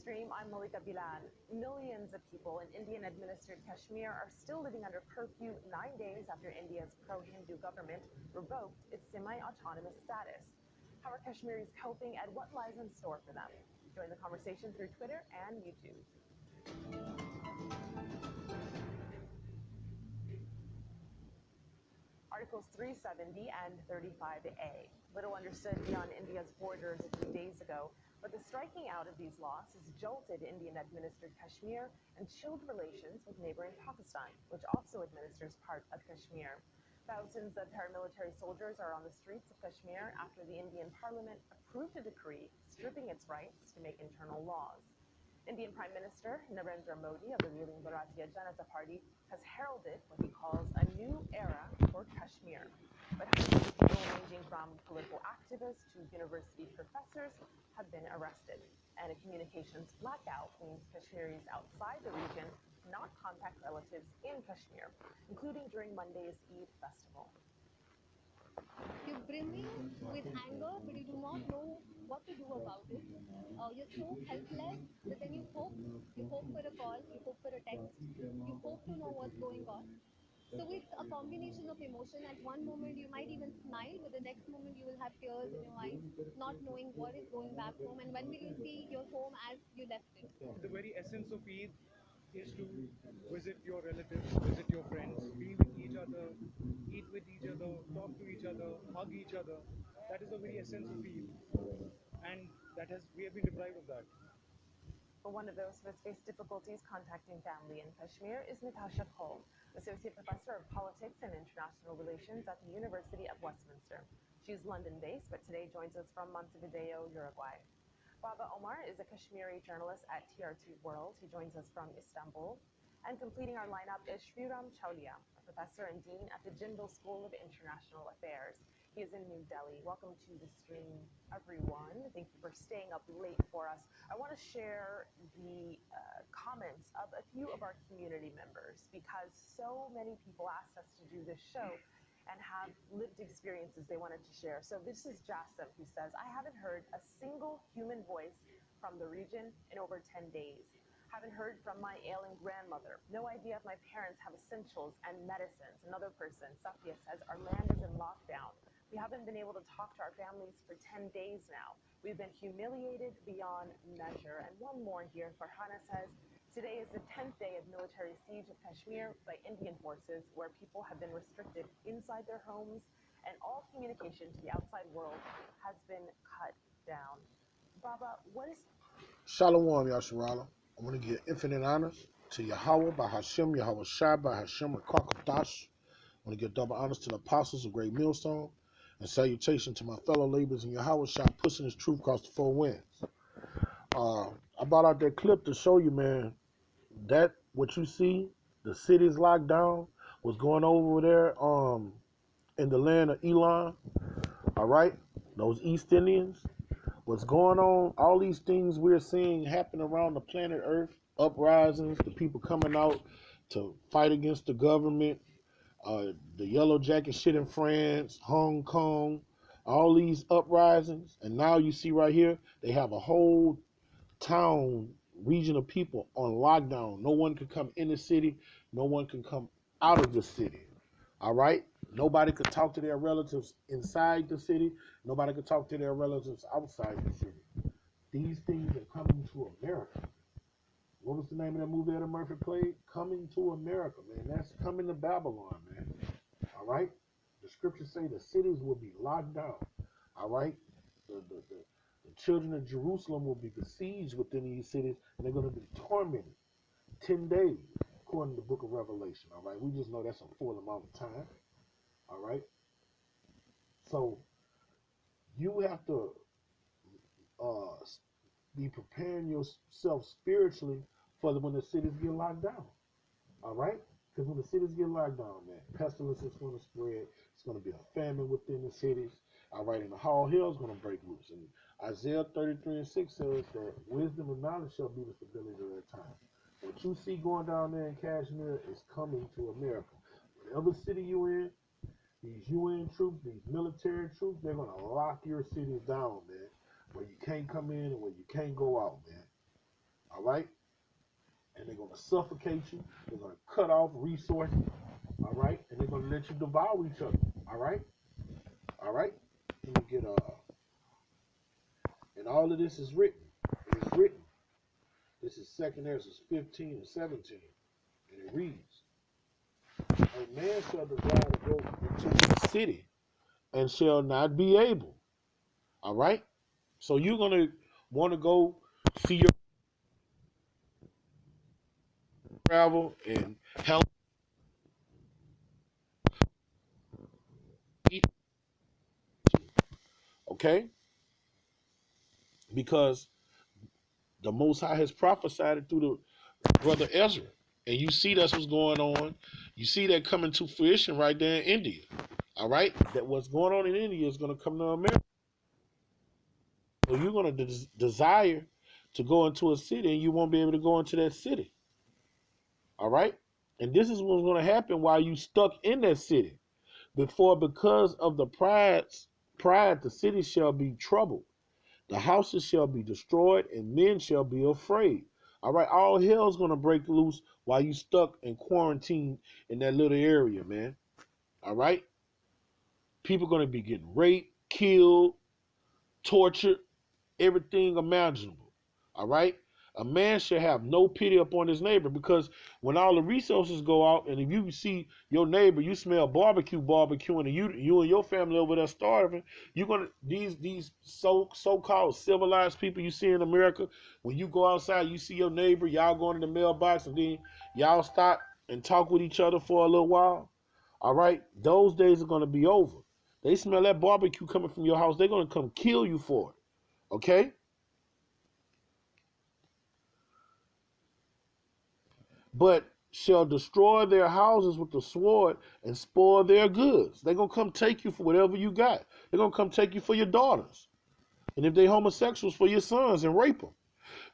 Stream, I'm Malika Bilan. Millions of people in Indian-administered Kashmir are still living under curfew 9 days after India's pro-Hindu government revoked its semi-autonomous status. How are Kashmiris coping and what lies in store for them? Join the conversation through Twitter and YouTube. Articles 370 and 35A. Little understood beyond India's borders a few days ago, but the striking out of these laws has jolted Indian-administered Kashmir and chilled relations with neighboring Pakistan, which also administers part of Kashmir. Thousands of paramilitary soldiers are on the streets of Kashmir after the Indian parliament approved a decree stripping its rights to make internal laws. Indian Prime Minister Narendra Modi of the ruling Bharatiya Janata Party has heralded what he calls a new era for Kashmir. But hundreds of people ranging from political activists to university professors have been arrested. And a communications blackout means Kashmiris outside the region cannot contact relatives in Kashmir, including during Monday's Eid festival. You're brimming with anger, but you do not know what to do about it. You're so helpless, but then you hope. You hope for a call, you hope for a text, you hope to know what's going on. So it's a combination of emotion. At one moment, you might even smile, but the next moment, you will have tears in your eyes, not knowing what is going back home and when will you see your home as you left it. The very essence of Eid is to visit your relatives, visit your friends, be with each other, eat with each other, talk to each other, hug each other. That is the very essence of Eid, and that has we have been deprived of that. But one of those who has faced difficulties contacting family in Kashmir is Natasha Cole, Associate Professor of Politics and International Relations at the University of Westminster. She's London-based, but today joins us from Montevideo, Uruguay. Baba Omar is a Kashmiri journalist at TRT World. He joins us from Istanbul. And completing our lineup is Shriram Chaulia, a professor and dean at the Jindal School of International Affairs. He is in New Delhi. Welcome to the stream, everyone. Thank you for staying up late for us. I want to share the comments of a few of our community members because so many people asked us to do this show and have lived experiences they wanted to share. So this is Jassim who says, I haven't heard a single human voice from the region in over 10 days. Haven't heard from my ailing grandmother. No idea if my parents have essentials and medicines. Another person, Safia, says, our land is in lockdown. We haven't been able to talk to our families for 10 days now. We've been humiliated beyond measure. And one more here, Farhana says, today is the 10th day of military siege of Kashmir by Indian forces, where people have been restricted inside their homes and all communication to the outside world has been cut down. Baba, what is Shalom, Yasharala. I want to give infinite honors to Yahweh by Hashem, Yahweh Shai by Hashem Rakakadash. I want to give double honors to the apostles of Great Millstone and salutation to my fellow laborers in Yahweh Shai, pushing his truth across the four winds. I brought out that clip to show you, man, that what you see, the city's locked down, was going over there in the land of Elon, all right? Those East Indians. What's going on, all these things we're seeing happen around the planet Earth, uprisings, the people coming out to fight against the government, the yellow jacket shit in France, Hong Kong, all these uprisings. And now you see right here, they have a whole town, region of people on lockdown. No one can come in the city, no one can come out of the city. All right? Nobody could talk to their relatives inside the city. Nobody could talk to their relatives outside the city. These things are coming to America. What was the name of that movie Eddie Murphy played? Coming to America, man. That's coming to Babylon, man. All right? The scriptures say the cities will be locked down. All right? The children of Jerusalem will be besieged within these cities, and they're going to be tormented 10 days, according to the book of Revelation. All right? We just know that's a full amount of time. All right? So you have to uh, be preparing yourself spiritually for when the cities get locked down. All right? Because when the cities get locked down, man, pestilence is going to spread. It's going to be a famine within the cities. All right? And the whole hell is going to break loose. And Isaiah 33 and 6 says that wisdom and knowledge shall be the stability of their time. What you see going down there in Kashmir is coming to America. Whatever city you in, these UN troops, these military troops, they're going to lock your cities down, man, where you can't come in and where you can't go out, man. All right? And they're going to suffocate you. They're going to cut off resources. All right? And they're going to let you devour each other. All right? All right? Let me get and all of this is written. It is written. This is 2nd Ezra 15 and 17. And it reads, a man shall desire to go into the city and shall not be able. All right? So you're going to want to go see your travel and help. Okay? Because the Most High has prophesied it through the brother Ezra. And you see that's what's going on. You see that coming to fruition right there in India. All right? That what's going on in India is going to come to America. So you're going to desire to go into a city and you won't be able to go into that city. All right? And this is what's going to happen while you stuck in that city. Because of the pride, the city shall be troubled. The houses shall be destroyed, and men shall be afraid. All right, all hell's gonna break loose while you stuck in quarantine in that little area, man. All right, people gonna be getting raped, killed, tortured, everything imaginable. All right? A man should have no pity upon his neighbor because when all the resources go out, and if you see your neighbor, you smell barbecuing, and you and your family over there starving, you're gonna these so-called civilized people you see in America. When you go outside, you see your neighbor, y'all go into the mailbox, and then y'all stop and talk with each other for a little while. All right, those days are gonna be over. They smell that barbecue coming from your house, they're gonna come kill you for it. Okay? But shall destroy their houses with the sword and spoil their goods. They're going to come take you for whatever you got. They're going to come take you for your daughters. And if they homosexuals, for your sons and rape them.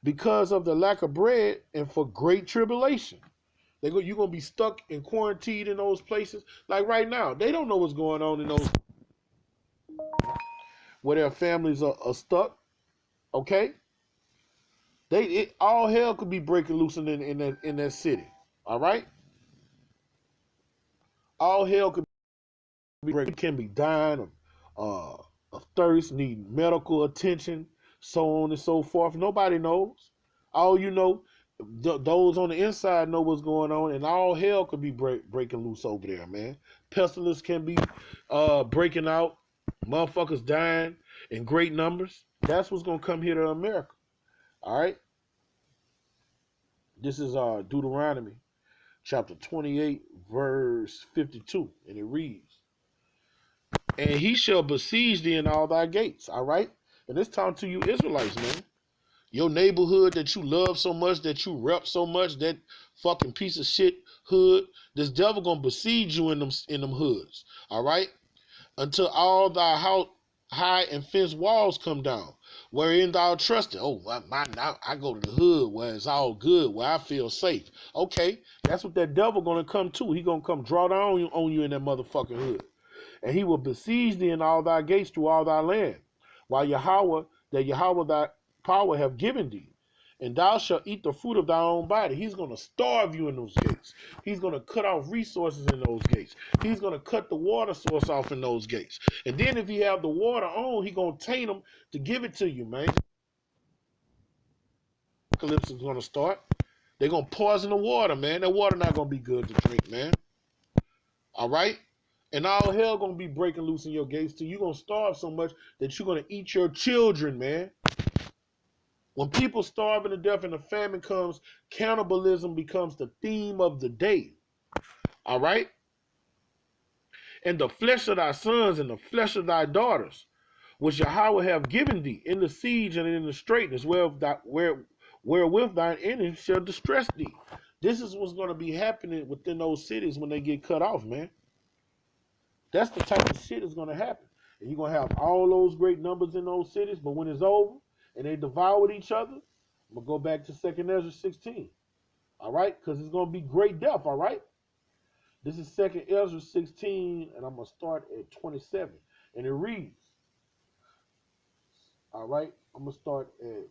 Because of the lack of bread and for great tribulation. You're going to be stuck and quarantined in those places. Like right now, they don't know what's going on in those where their families are stuck. Okay? All hell could be breaking loose in that city. All right? All hell could can be dying of thirst, need medical attention, so on and so forth. Nobody knows. All you know, those on the inside know what's going on, and all hell could be breaking loose over there, man. Pestilence can be breaking out, motherfuckers dying in great numbers. That's what's gonna come here to America. All right. This is Deuteronomy chapter 28, verse 52, and it reads, and he shall besiege thee in all thy gates. All right? And it's talking to you Israelites, man. Your neighborhood that you love so much, that you rep so much, that fucking piece of shit hood, this devil gonna besiege you in them hoods. All right? Until all thy house high and fenced walls come down, wherein thou trusted. Oh, I go to the hood where it's all good, where I feel safe. Okay, that's what that devil gonna come to. He gonna come draw down on you in that motherfucking hood. And he will besiege thee in all thy gates through all thy land, while Yahweh thy power have given thee. And thou shalt eat the fruit of thy own body. He's going to starve you in those gates. He's going to cut off resources in those gates. He's going to cut the water source off in those gates. And then if he have the water on, he going to taint them to give it to you, man. Apocalypse is going to start. They're going to poison the water, man. That water not going to be good to drink, man. All right? And all hell gonna be breaking loose in your gates too. You're gonna starve so much that you're gonna eat your children, man. When people starving to death and the famine comes, cannibalism becomes the theme of the day. All right? And the flesh of thy sons and the flesh of thy daughters, which Yahweh have given thee in the siege and in the straitness, wherewith thine enemies shall distress thee. This is what's gonna be happening within those cities when they get cut off, man. That's the type of shit that's going to happen. And you're going to have all those great numbers in those cities, but when it's over and they devoured each other, I'm going to go back to 2nd Ezra 16. All right? Because it's going to be great death, all right? This is 2nd Ezra 16, and I'm going to start at 27. And it reads, all right? I'm going to start at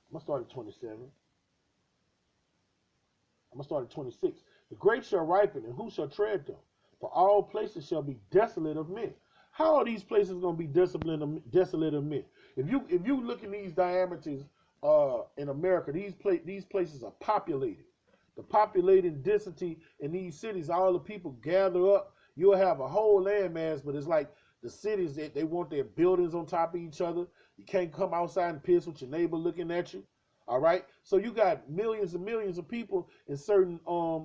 I'm gonna start at 27. I'm gonna start at 26. The grapes shall ripen, and who shall tread them? For all places shall be desolate of men. How are these places gonna be desolate of men? If you look at these diameters in America, these places are populated. The populated density in these cities, all the people gather up. You'll have a whole landmass, but it's like the cities that they want their buildings on top of each other. You can't come outside and piss with your neighbor looking at you. All right, so you got millions and millions of people in certain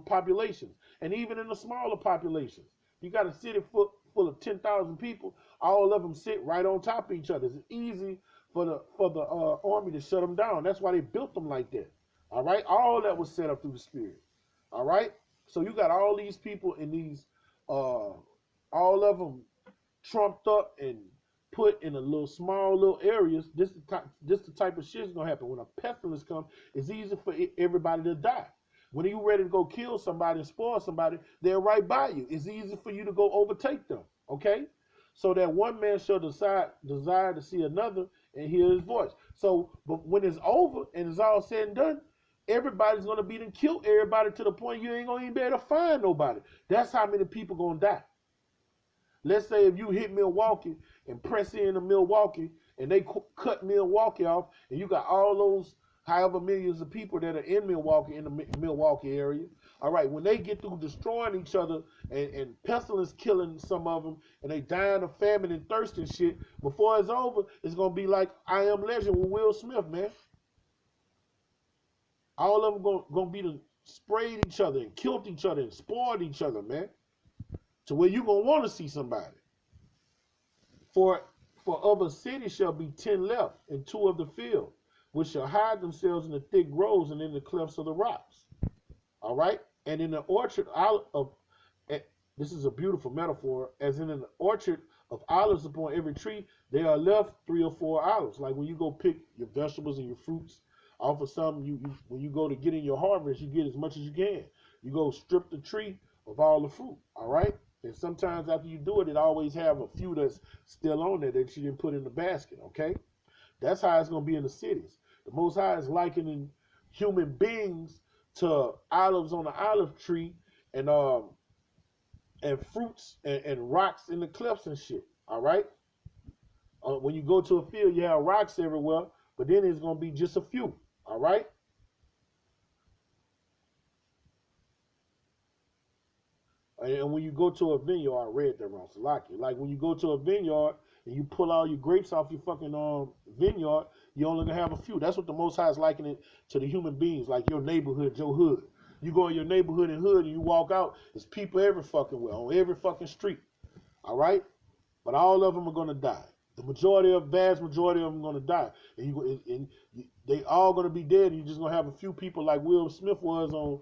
populations, and even in the smaller populations, you got a city full of 10,000 people. All of them sit right on top of each other. It's easy for the army to shut them down. That's why they built them like that. All right, all that was set up through the Spirit. All right, so you got all these people in these, all of them trumped up and put in a little small little areas. This the type of shit's gonna happen when a pestilence comes. It's easy for everybody to die. When you ready to go kill somebody and spoil somebody, they're right by you. It's easy for you to go overtake them. Okay, so that one man shall desire to see another and hear his voice. So, but when it's over and it's all said and done, everybody's gonna be to kill everybody to the point you ain't gonna even be able to find nobody. That's how many people gonna die. Let's say if you hit Milwaukee and press into Milwaukee and they cut Milwaukee off, and you got all those however millions of people that are in Milwaukee, in the Milwaukee area. All right, when they get through destroying each other and pestilence killing some of them, and they dying of famine and thirst and shit, before it's over, it's gonna be like I Am Legend with Will Smith, man. All of them gonna be to sprayed each other and killed each other and spoiled each other, man. To where you gonna want to see somebody. For of a city shall be 10 left, and 2 of the field, which shall hide themselves in the thick groves and in the clefts of the rocks. All right? And in the orchard of, this is a beautiful metaphor, as in an orchard of olives upon every tree, there are left 3 or 4 olives. Like when you go pick your vegetables and your fruits off of something, when you go to get in your harvest, you get as much as you can. You go strip the tree of all the fruit. All right? And sometimes after you do it, it always have a few that's still on there that you didn't put in the basket, okay? That's how it's going to be in the cities. The Most High is likening human beings to olives on the olive tree and fruits and rocks in the cliffs and shit, all right? When you go to a field, you have rocks everywhere, but then it's going to be just a few, all right? And when you go to a vineyard, I read that wrong, Salaki. Like when you go to a vineyard and you pull all your grapes off your fucking vineyard, you only gonna have a few. That's what the Most High is likening it to the human beings, like your neighborhood, your hood. You go in your neighborhood and hood and you walk out, there's people every fucking way, on every fucking street. All right? But all of them are gonna die. The vast majority of them are gonna die. They all gonna be dead, and you're just gonna have a few people like Will Smith was on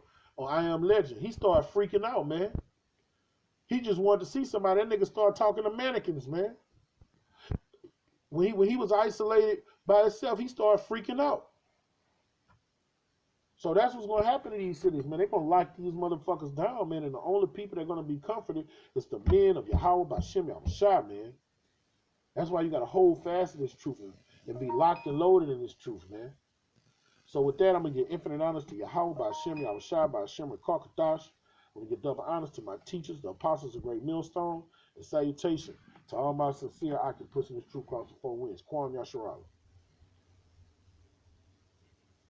I Am Legend. He started freaking out, man. He just wanted to see somebody. That nigga started talking to mannequins, man. When he was isolated by himself, he started freaking out. So that's what's going to happen in these cities, man. They're going to lock these motherfuckers down, man. And the only people that are going to be comforted is the men of Yahweh B'Shem Yahushua, man. That's why you got to hold fast to this truth and be locked and loaded in this truth, man. So with that, I'm going to give infinite honors to Yahweh B'Shem Yahushua B'Shem Rekakadash. I'm going to give double honors to my teachers, the apostles of Great Millstone, and salutation to all my sincere octopussing this truth across the 4 winds. Kwam Yasharala.